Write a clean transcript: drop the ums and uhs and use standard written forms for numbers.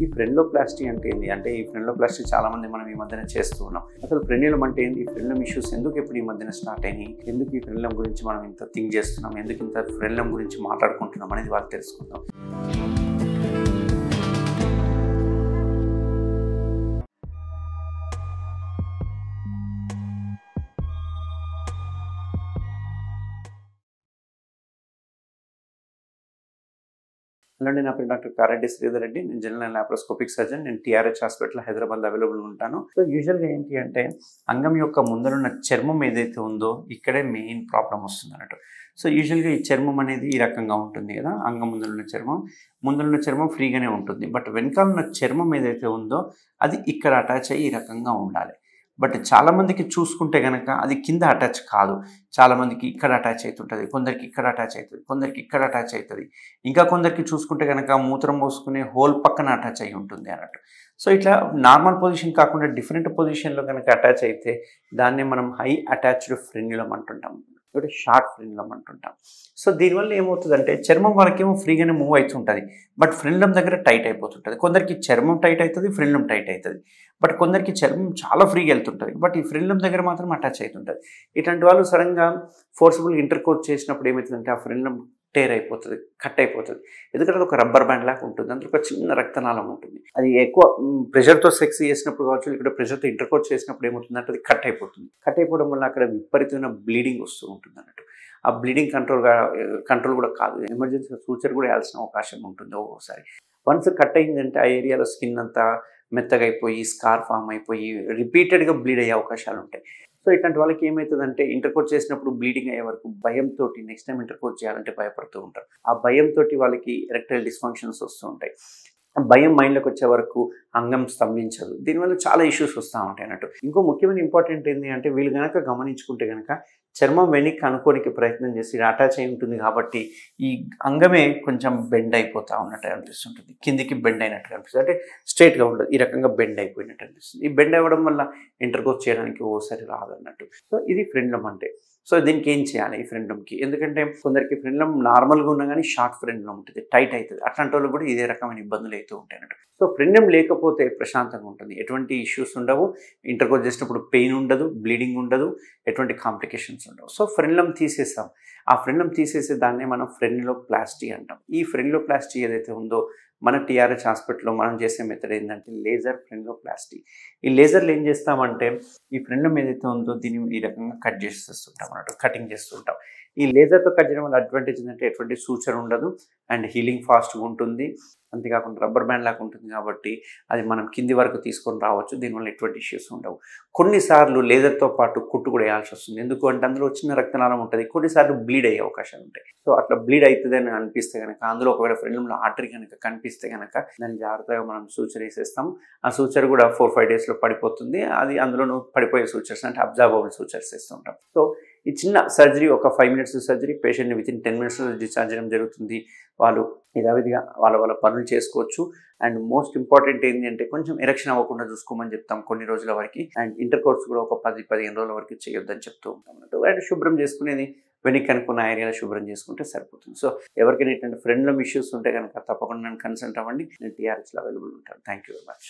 ఈ ఫ్రెన్లోప్లాస్టీ అంటే ఏంది? అంటే ఈ ఫ్రెన్లోప్లాస్టీ చాలామంది మనం ఈ మధ్యన చేస్తూ ఉన్నాం. అసలు ఫ్రెన్యులం అంటే ఏంది? ఈ ఫ్రెన్యులం ఇష్యూస్ ఎందుకు ఎప్పుడు ఈ మధ్యన స్టార్ట్ అయినాయి? ఎందుకు ఈ ఫ్రెన్యులం గురించి మనం ఇంత థింక్ చేస్తున్నాం? ఎందుకు ఇంత ఫ్రెన్యులం గురించి మాట్లాడుకుంటున్నాం అనేది వాళ్ళు తెలుసుకుందాం. హలో అండి, నా పేరు డాక్టర్ కారెడ్డి శ్రీధర్ రెడ్డి. నేను జనరల్ అండ్ లాప్రోస్కోపిక్ సర్జన్. నేను టీఆర్హెచ్ హాస్పిటల్ హైదరాబాద్ అవైలబుల్ ఉంటాను. సో యూజువల్గా ఏంటి అంటే అంగం యొక్క ముందరున్న చర్మం ఏదైతే ఉందో ఇక్కడే మెయిన్ ప్రాబ్లం వస్తుంది అన్నట్టు. సో యూజువల్గా ఈ చర్మం అనేది ఈ రకంగా ఉంటుంది కదా, అంగం ముందరున్న చర్మం ఫ్రీగానే ఉంటుంది. బట్ వెనకాలన్న చర్మం ఏదైతే ఉందో అది ఇక్కడ అటాచ్ అయ్యి ఈ రకంగా ఉండాలి. బట్ చాలామందికి చూసుకుంటే కనుక అది కింద అటాచ్ కాదు. చాలామందికి ఇక్కడ అటాచ్ అవుతుంటుంది, కొందరికి ఇక్కడ అటాచ్ అవుతుంది, కొందరికి ఇక్కడ అటాచ్ అవుతుంది, ఇంకా కొందరికి చూసుకుంటే కనుక మూత్రం పోసుకునే హోల్ పక్కన అటాచ్ అయి ఉంటుంది అన్నట్టు. సో ఇట్లా నార్మల్ పొజిషన్ కాకుండా డిఫరెంట్ పొజిషన్లో కనుక అటాచ్ అయితే దాన్ని మనం హై అటాచ్డ్ ఫ్రెన్యులం అంటుంటాం, అంటే షార్ట్ ఫ్రెన్యులం అంటుంటాం. సో దీనివల్ల ఏమవుతుందంటే చర్మం వాళ్ళకేమో ఫ్రీగానే మూవ్ అవుతుంటుంది, బట్ ఫ్రెన్యులం దగ్గర టైట్ అయిపోతుంటుంది. కొందరికి చర్మం టైట్ అవుతుంది, ఫ్రెన్యులం టైట్ అవుతుంది. బట్ కొందరికి చర్మం చాలా ఫ్రీగా వెళ్తుంటుంది, బట్ ఈ ఫ్రెన్యులం దగ్గర మాత్రం అటాచ్ అవుతుంటుంది. ఇట్లాంటి వాళ్ళు సడన్గా ఫోర్స్ఫుల్ ఇంటర్కోర్స్ చేసినప్పుడు ఏమవుతుందంటే ఆ ఫ్రెన్యులం టేర్ అయిపోతుంది, కట్ అయిపోతుంది. ఎందుకంటే అది ఒక రబ్బర్ బ్యాండ్ లాగా ఉంటుంది, అందులో ఒక చిన్న రక్తనాళం ఉంటుంది. అది ఎక్కువ ప్రెషర్తో సెక్స్ చేసినప్పుడు కావచ్చు, ఇక్కడ ప్రెషర్తో ఇంటర్కోర్స్ చేసినప్పుడు ఏమవుతుందంటే అది కట్ అయిపోవడం వల్ల అక్కడ విపరీతమైన బ్లీడింగ్ వస్తూ ఉంటుంది అన్నట్టు. ఆ బ్లీడింగ్ కంట్రోల్ కూడా కాదు, ఎమర్జెన్సీ సూచర్ కూడా వేయాల్సిన అవకాశం ఉంటుంది ఒక్కోసారి. వన్స్ కట్ అయిందంటే ఆ ఏరియాలో స్కిన్ అంతా మెత్తగా అయిపోయి స్కార్ ఫామ్ అయిపోయి రిపీటెడ్గా బ్లీడ్ అయ్యే అవకాశాలు ఉంటాయి. సో ఇట్లాంటి వాళ్ళకి ఏమవుతుందంటే ఇంటర్కోర్స్ చేసినప్పుడు బ్లీడింగ్ అయ్యే వరకు భయంతో నెక్స్ట్ టైం ఇంటర్కోర్స్ చేయాలంటే భయపడుతూ ఉంటారు. ఆ భయంతో వాళ్ళకి ఎరెక్టైల్ డిస్ఫంక్షన్స్ వస్తూ ఉంటాయి. భయం మైండ్లోకి వచ్చే వరకు అంగం స్తంభించదు. దీనివల్ల చాలా ఇష్యూస్ వస్తూ ఉంటాయి అన్నట్టు. ఇంకో ముఖ్యమైన ఇంపార్టెంట్ ఏంటి అంటే వీళ్ళు కనుక గమనించుకుంటే కనుక చర్మం వెనక్కి అనుకోనికి ప్రయత్నం చేసి అటాచ్ అయి ఉంటుంది కాబట్టి ఈ అంగమే కొంచెం బెండ్ అయిపోతూ ఉన్నట్టు అనిపిస్తుంటుంది, కిందికి బెండ్ అయినట్టు అనిపిస్తుంది. అంటే స్ట్రైట్గా ఉండదు, ఈ రకంగా బెండ్ అయిపోయినట్టు అనిపిస్తుంది. ఈ బెండ్ అవ్వడం వల్ల ఇంటర్కోర్స్ చేయడానికి ఓసారి రాదన్నట్టు. సో ఇది ఫ్రెన్యులం అంటే. సో దీనికి ఏం చేయాలి ఈ ఫ్రెన్యులంకి? ఎందుకంటే కొందరికి ఫ్రెన్యులం నార్మల్గా ఉన్నా కానీ షార్ట్ ఫ్రెన్యులం ఉంటుంది, టైట్ అవుతుంది. అట్లాంటి వాళ్ళు కూడా ఇదే రకమైన ఇబ్బందులు అవుతూ ఉంటాయి అన్నట్టు. సో ఫ్రెన్యులం లేకపోతే ప్రశాంతంగా ఉంటుంది, ఎటువంటి ఇష్యూస్ ఉండవు, ఇంటర్కోర్స్ చేసినప్పుడు పెయిన్ ఉండదు, బ్లీడింగ్ ఉండదు, ఎటువంటి కాంప్లికేషన్స్ ఉండవు. సో ఫ్రెన్యులం తీసేసాం. ఆ ఫ్రెన్యులం తీసేసే దాన్నే మనం ఫ్రెన్యులోప్లాస్టీ అంటాం. ఈ ఫ్రెన్యులోప్లాస్టీ ఏదైతే ఉందో మన టీఆర్హెచ్ హాస్పిటల్లో మనం చేసే మెథడ్ ఏంటంటే లేజర్ ఫ్రెన్యులోప్లాస్టీ. ఈ లేజర్లు ఏం చేస్తామంటే ఈ ఫ్రెన్యులం ఏదైతే ఉందో దీన్ని ఈ రకంగా కట్ చేసేస్తుంటాం అన్నట్టు, కటింగ్ చేస్తుంటాం. ఈ లేజర్తో కట్ చేయడం వల్ల అడ్వాంటేజ్ ఏంటంటే ఎటువంటి సూచన ఉండదు అండ్ హీలింగ్ ఫాస్ట్గా ఉంటుంది. అంతేకాకుండా రబ్బర్ బ్యాండ్ లాగా ఉంటుంది కాబట్టి అది మనం కింది వరకు తీసుకొని రావచ్చు. దీనివల్ల ఎటువంటి ఇష్యూస్ ఉండవు. కొన్నిసార్లు లేజర్తో పాటు కుట్టు కూడా వేయాల్సి వస్తుంది. ఎందుకు అంటే అందులో చిన్న రక్తనాళం ఉంటుంది, కొన్నిసార్లు బ్లీడ్ అయ్యే అవకాశాలు ఉంటాయి. సో అట్లా బ్లీడ్ అవుతుంది అని అనిపిస్తే కనుక, అందులో ఒకవేళ ఫ్రెన్యులంలో ఆర్టరీ కనుక కనిపిస్తే కనుక దాన్ని జాగ్రత్తగా మనం సూచర్ వేసేస్తాం. ఆ సూచర్ కూడా 4-5 డేస్లో పడిపోతుంది. అది అందులో పడిపోయే సూచర్స్ అంటే అబ్జార్బబుల్ సూచర్స్ వేస్తుంటాం. సో ఈ చిన్న సర్జరీ ఒక 5 మినిట్స్ సర్జరీ, పేషెంట్ని వితిన్ 10 మినిట్స్లో డిశ్చార్జ్ చేయడం జరుగుతుంది. వాళ్ళు యథావిధిగా వాళ్ళ పనులు చేసుకోవచ్చు. అండ్ మోస్ట్ ఇంపార్టెంట్ ఏంటి అంటే కొంచెం ఎరెక్షన్ అవ్వకుండా చూసుకోమని చెప్తాం కొన్ని రోజుల వరకు. అండ్ ఇంటర్కోర్స్ కూడా ఒక 10-15 రోజుల వరకు చేయొద్దని చెప్తూ ఉంటాం అన్నట్టు. అండ్ శుభ్రం చేసుకునేది వెనక్కి అనుకున్న ఏరియాలో శుభ్రం చేసుకుంటే సరిపోతుంది. సో ఎవరికైనా ఇట్లాంటి ఫ్రెన్యులం ఇష్యూస్ ఉంటే కనుక తప్పకుండా నన్ను కన్సల్ట్ అవ్వండి. నేను టీఆర్హెచ్లో అవైలబుల్ ఉంటాను. Thank you very much.